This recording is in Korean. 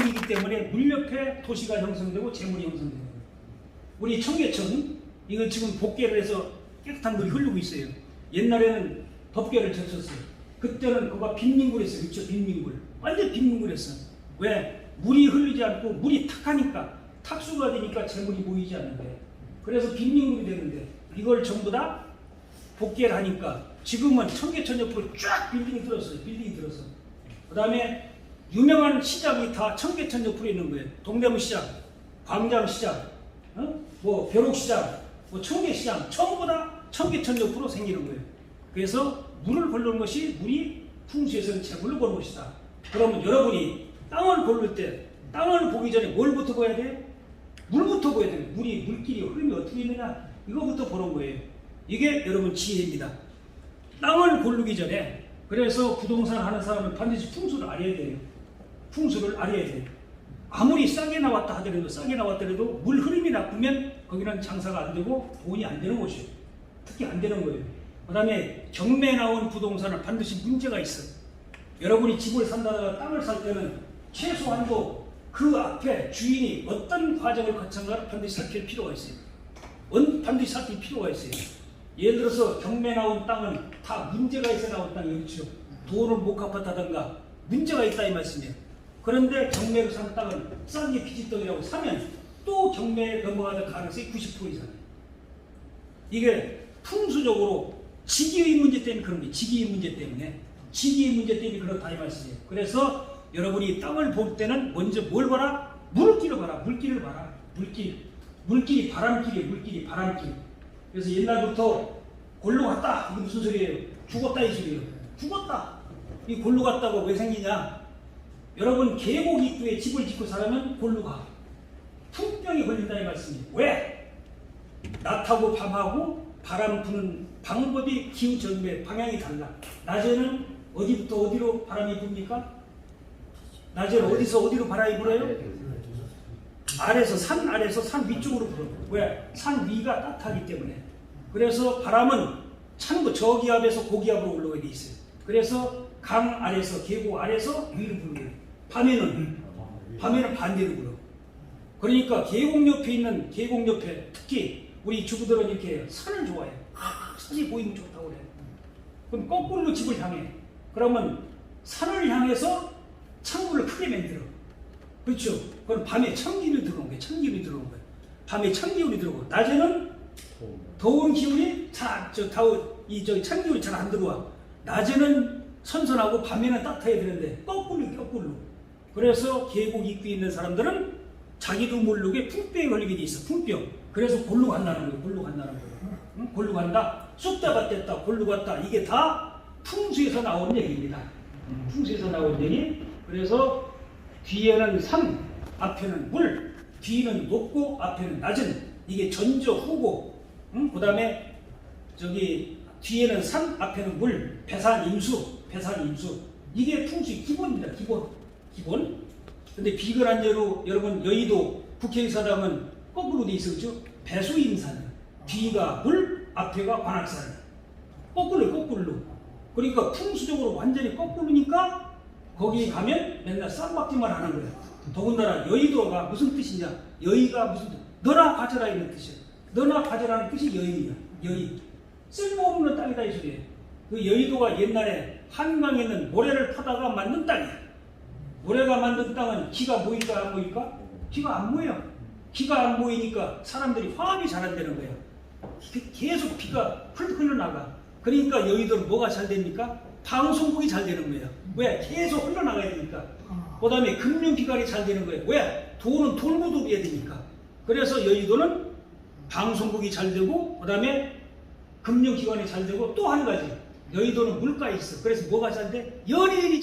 물이기 때문에 물 옆에 도시가 형성되고 재물이 형성되는 거예요. 우리 청계천 이거 지금 복개를 해서 깨끗한 물이 흐르고 있어요. 옛날에는 덮개를 쳤었어요. 그때는 그거 빈민굴이었어요. 그렇죠? 빈민굴. 완전 빈민굴이었어. 왜? 물이 흐르지 않고 물이 탁하니까 탁수가 되니까 재물이 모이지 않는데, 그래서 빈민굴이 되는데 이걸 전부 다 복개를 하니까 지금은 청계천 옆으로 쫙 빌딩이 들었어요. 빌딩이 들어서. 그 다음에 유명한 시장이 다 청계천 옆으로 있는 거예요. 동대문 시장, 광장시장, 뭐 벼룩시장, 뭐 청계시장, 전부 다 청계천 옆으로 생기는 거예요. 그래서 물을 고르는 것이 물이 풍수에서는 재물로 보는 것이다. 그러면 여러분이 땅을 고를 때 땅을 보기 전에 뭘부터 봐야 돼요? 물부터 봐야 돼요. 물길이 흐름이 어떻게 있느냐, 이거부터 보는 거예요. 이게 여러분 지혜입니다. 땅을 고르기 전에, 그래서 부동산 하는 사람은 반드시 풍수를 알아야 돼요. 풍수를 알아야 돼요. 아무리 싸게 나왔다 하더라도 물 흐름이 나쁘면 거기는 장사가 안 되고 돈이 안 되는 곳이에요. 특히 안 되는 거예요. 그 다음에 경매 나온 부동산은 반드시 문제가 있어요. 여러분이 집을 산다다가 땅을 살 때는 최소한도 그 앞에 주인이 어떤 과정을 거쳤는가를 반드시 살필 필요가 있어요. 반드시 살필 필요가 있어요. 예를 들어서 경매 나온 땅은 다 문제가 있어 나온 땅이 그렇죠. 돈을 못 갚았다던가 문제가 있다 이 말씀이에요. 그런데 경매로 산 땅은 싼 게 피지떡이라고 사면 또 경매에 넘어가는 가능성이 90% 이상이에요. 이게 풍수적으로 지기의 문제 때문에 그런 거예요. 지기의 문제 때문에 그렇다 이 말씀이에요. 그래서 여러분이 땅을 볼 때는 먼저 뭘 봐라? 물길을 봐라. 물길이 바람길. 그래서 옛날부터 골로 갔다. 이게 무슨 소리예요? 죽었다 이 소리예요. 죽었다. 이 골로 갔다고 왜 생기냐? 여러분 계곡 입구에 집을 짓고 살면 골로 가. 풍병이 걸린다는 말씀이에요. 왜? 낮하고 밤하고 바람 부는 방법이 기후 전매 방향이 달라. 낮에는 어디부터 어디로 바람이 붑니까? 낮에는 어디서 어디로 바람이 불어요? 산 아래에서 산 위쪽으로 불어요. 왜? 산 위가 따뜻하기 때문에. 그래서 바람은 찬 저기압에서 고기압으로 올라가게 돼 있어요. 그래서 강 아래에서 계곡 아래에서 위로 불어요. 밤에는 반대로 불어. 그러니까 계곡 옆에 특히 우리 주부들은 이렇게 산을 좋아해요. 산이 보이면 좋다고 그래요. 그럼 거꾸로 집을 향해. 그러면 산을 향해서 창문을 크게 만들어. 그렇죠? 그럼 밤에 찬기운이 들어오는 거예요. 밤에 찬기운이 들어오고, 낮에는 더운 기운이 찬기운이 잘 안 들어와. 낮에는 선선하고 밤에는 따뜻해야 되는데 거꾸로. 그래서 계곡 입구에 있는 사람들은 자기도 모르게 풍병에 걸리게 돼 있어. 풍병. 그래서 골로 간다는 거예요. 응? 골로 간다. 쑥다가 뗐다. 골로 갔다. 이게 다 풍수에서 나온 얘기입니다. 풍수에서 나온 얘기. 그래서 뒤에는 산, 앞에는 물. 뒤는 높고 앞에는 낮은. 이게 전저 후고. 응? 그 다음에 뒤에는 산, 앞에는 물. 배산 임수. 이게 풍수의 기본입니다. 기본. 근데 비근한 예로 여러분 여의도 국회의사당은 거꾸로 돼 있어. 그렇죠? 배수임산. 뒤가 물, 앞에가 관악산. 거꾸로. 그러니까 풍수적으로 완전히 거꾸로니까 거기 가면 맨날 쌈박질만 하는 거예요. 더군다나 여의도가 무슨 뜻이냐? 여의가 무슨 뜻? 너나 가져라 이런 뜻이야. 너나 가져라는 뜻이 여의야. 여의. 쓸모없는 땅이다 이 소리예요. 그 여의도가 옛날에 한강에 있는 모래를 파다가 만든 땅이야. 모래가 만든 땅은 기가 모일까 안 모일까? 기가 안 모여. 기가 안 모이니까 사람들이 화합이 잘 안 되는 거예요. 계속 피가 흘러나가. 그러니까 여의도는 뭐가 잘 됩니까? 방송국이 잘 되는 거예요. 왜? 계속 흘러나가야 되니까. 그 다음에 금융기관이 잘 되는 거예요. 왜? 돈은 돌고 돌려야 되니까. 그래서 여의도는 방송국이 잘 되고, 그 다음에 금융기관이 잘 되고, 또 한 가지. 여의도는 물가에 있어. 그래서 뭐가 잘 돼? 연예인이